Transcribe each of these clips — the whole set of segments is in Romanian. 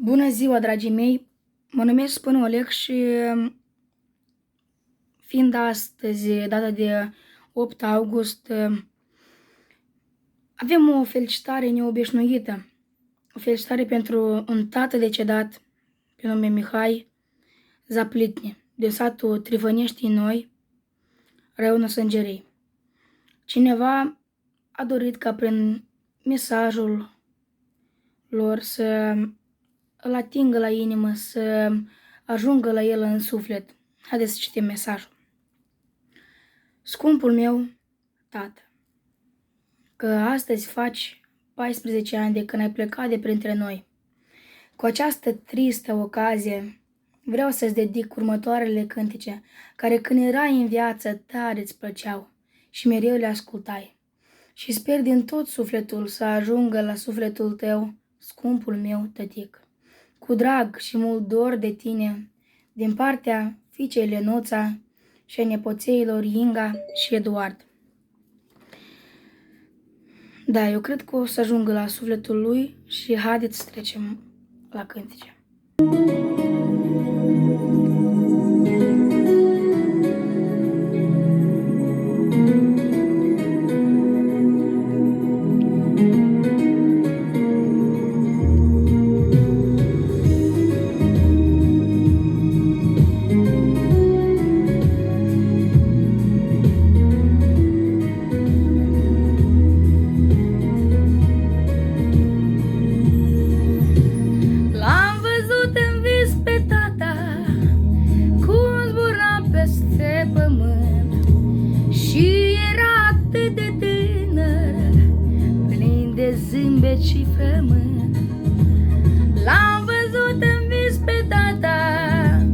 Bună ziua, dragii mei! Mă numesc Spân Oleg și fiind astăzi data de 8 august, avem o felicitare neobișnuită. O felicitare pentru un tată decedat pe nume Mihai Zaplitne, din satul Trifănești Noi, raionul Sângerei. Cineva a dorit ca prin mesajul lor să îl atingă la inimă, să ajungă la el în suflet. Haideți să citim mesajul. Scumpul meu tată, că astăzi faci 14 ani de când ai plecat de printre noi. Cu această tristă ocazie vreau să-ți dedic următoarele cântece, care când erai în viață tare îți plăceau și mereu le ascultai. Și sper din tot sufletul să ajungă la sufletul tău, scumpul meu tătic. Cu drag și mult dor de tine, din partea fiicei Lenuța și a nepoțeilor Inga și Eduard. Da, eu cred că o să ajungă la sufletul lui și haideți să trecem la cântece. Zâmbet și frământ, l-am văzut în vis pe tata,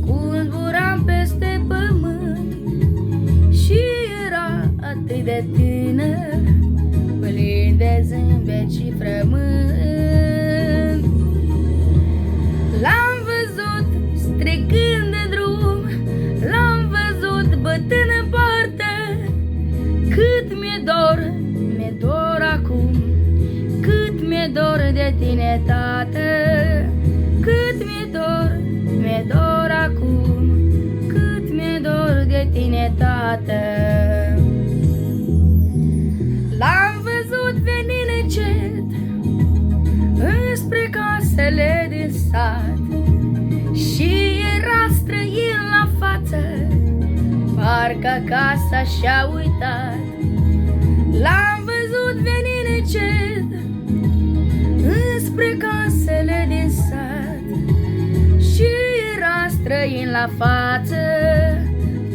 cum zburam peste pământ, și era atât de tânăr, plin de zâmbet și frământ. L-am văzut strigând de drum, l-am văzut bătând în poartă, cât mi-e dor, mi-e dor acum. Mi-e dor de tine, tată, cât mi-e dor acum, cât mi-e dor de tine, tată. L-am văzut venind încet înspre casele din sat și era străin la față, parcă casa și-a uitat. L-am văzut venind încet înspre casele din sat și era străin la față,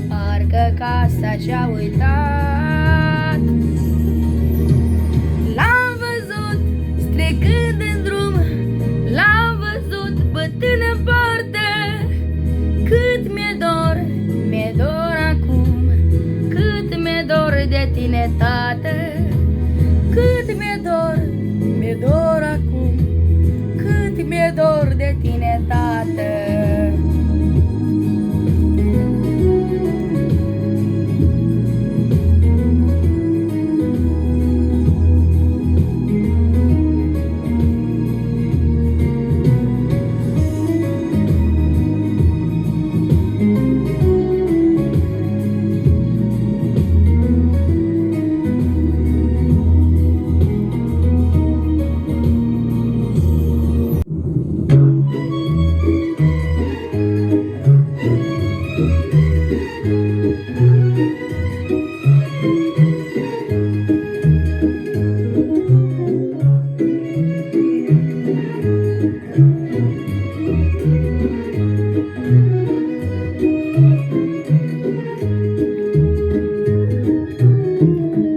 parcă casa și-a uitat. L-am văzut strigând în drum, l-am văzut bătând în poartă, cât mi-e dor acum, cât mi-e dor de tine, tată, cât mi-e dor acum, cât mi-e dor de tine, tată.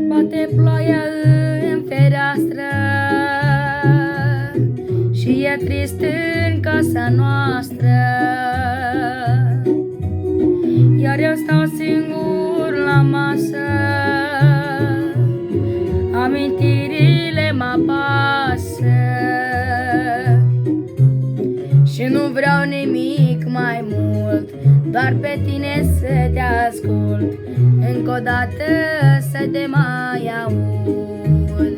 Bate ploaia în fereastră și e trist în casa noastră, iar eu stau singur la masă, amintirile mă apasă și nu vreau nimic mai mult, doar pe tine să te ascult, încă o dată să te mai aud.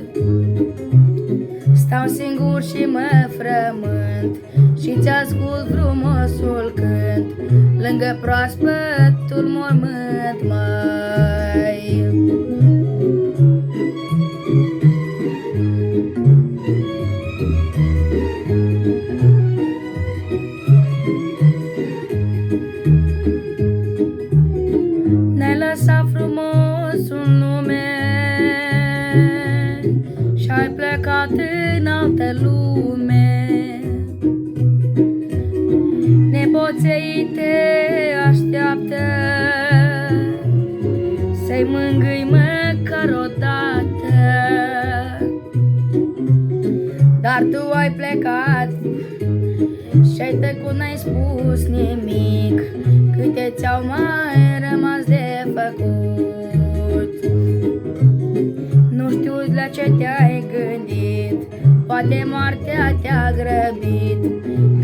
Stau singur și mă frământ, și-ți ascult frumosul cânt lângă proaspătul mormânt, măi. Ne-ai lăsat frumos în lume și-ai plecat în altă lume. Nepoței te așteaptă să-i mângâi măcar odată, dar tu ai plecat și-ai tăcut, n-ai spus nimic. Câte ți-au mai rămas de făcut? Nu știu la ce te-ai gândit, poate moartea te-a grăbit,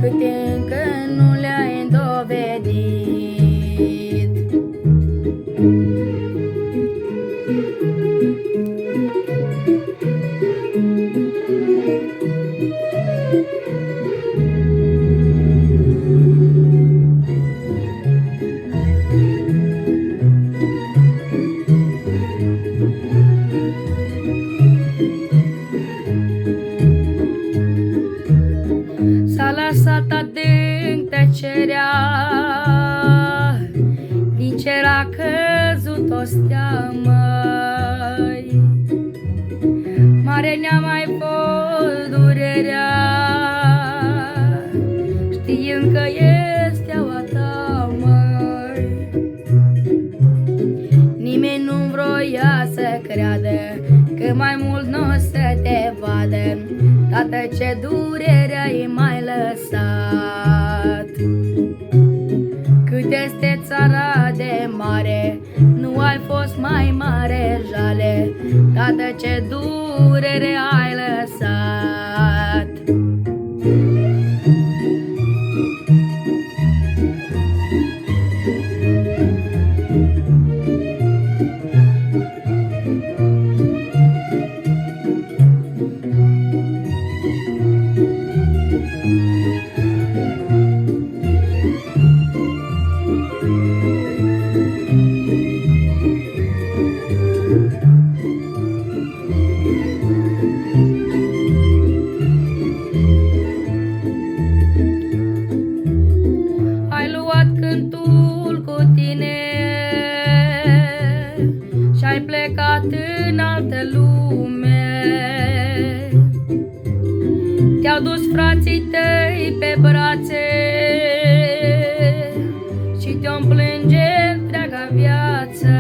câte încă nu le-ai dovedit. S-a lăsat adânc tăcerea, din cer a căzut o stea, măi. Mare ne-a mai fost durerea, știind că e steaua ta, măi. Nimeni nu vroia să creadă că mai mult n-o să te vadă. Tată, ce durere ai mai lăsat. Cât este țara de mare, nu ai fost mai mare jale. Tată, ce durere ai lăsat. Ai luat cântul cu tine și-ai plecat în altă lume. Te-au dus frații tăi pe brațe și te-o plânge întreaga viață.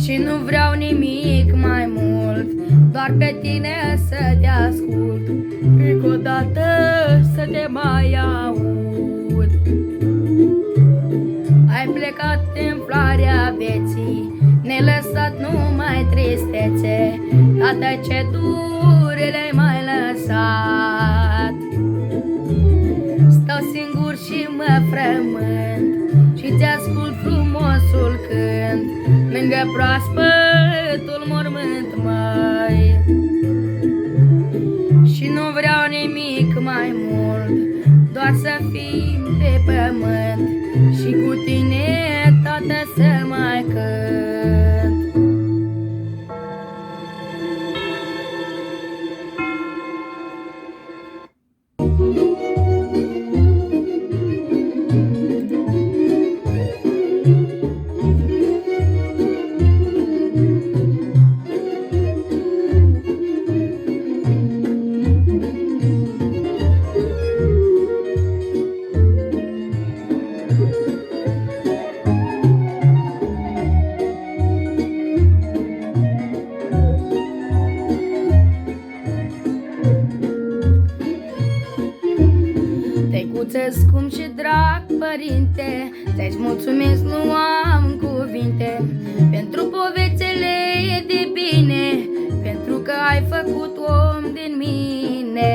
Și nu vreau nimic mai mult, doar pe tine să te ascult, încă o dată să te mai aud. Ai plecat în floarea vieții, ne-ai lăsat numai tristețe. Tată, ce durere ai mai lăsat. Stau singur și mă frământ și-ți ascult frumosul cânt lângă proaspătul mormânt, măi. Și nu vreau nimic mai mult, doar să fim pe pământ și cu tine, Tată, să mai cânt. Tăicuță scump și drag părinte, să-ți mulțumesc, nu am cuvinte, pentru povețele de bine, pentru că ai făcut om din mine.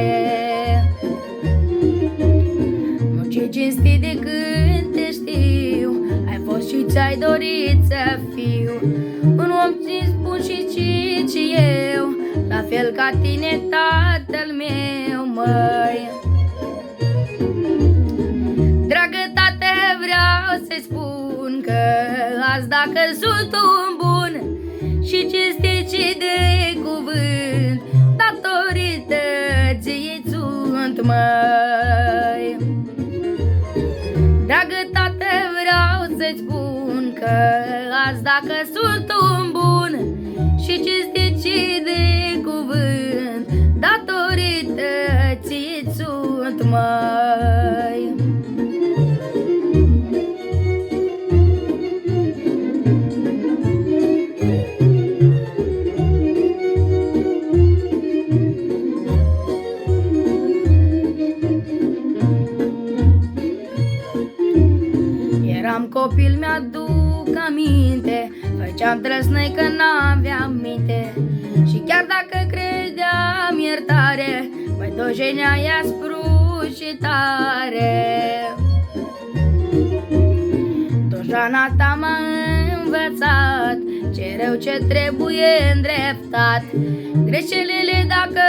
Nu ce cinstit de când te știu, ai fost și ți-ai dorit să fiu un om bun și eu, la fel ca tine, tatăl meu, măi. Dragă tată, vreau să-i spun că azi dacă sunt un bun și cinstit și de cuvânt, datorită ție sunt, măi. Dragă tată, vreau să-ți spun că azi dacă sunt un bun și cinstit și de cuvânt, datorită ție sunt, măi. Eram copil, mi-aduc aminte, făceam trăsnăi că n-aveam minte și chiar dacă credeam iertare, mai dojenea aspru și tare. Dojana ta m-a învățat ce rău ce trebuie îndreptat, greșelile dacă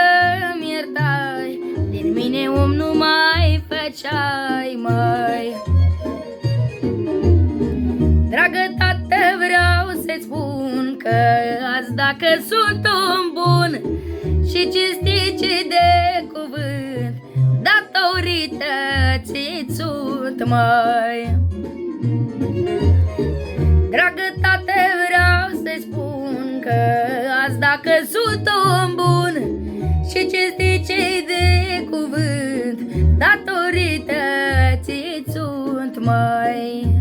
îmi iertai, din mine om nu mai făceai, măi. Dragă tată, vreau să-ți spun că azi dacă sunt un bun și cinstit și de cuvânt, datorită ție sunt, măi. Dragă tată, vreau să-ți spun că azi dacă sunt un bun și cinstit și de cuvânt, datorită ție sunt, măi.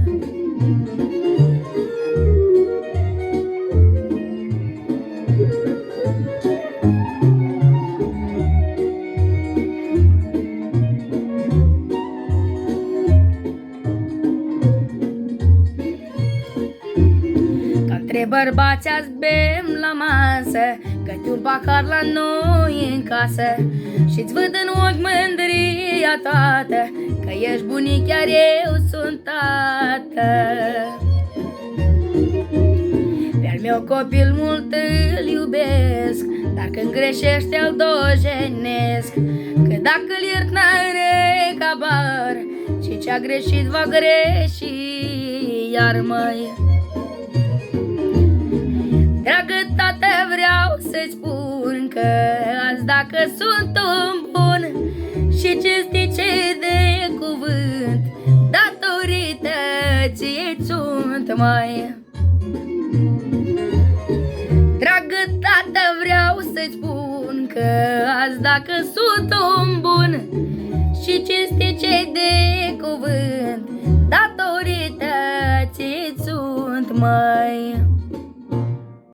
Între bărbați azi bem la masă, câte un pahar la noi în casă, și-ți văd în ochi mândria toată, că ești bunic, iar eu sunt tată. Pe-al meu copil mult îl iubesc, dar când greșește îl dojenesc, că dacă îl iert n-are cabar, și ce-a greșit va greși iar, măi. Dragă tată, vreau să-ți spun că azi dacă sunt un bun și cinstit și de cuvânt, datorită ție sunt, măi. Dragă tată, vreau să-ți spun că azi dacă sunt un bun și cinstit și de cuvânt, datorită ție sunt, măi.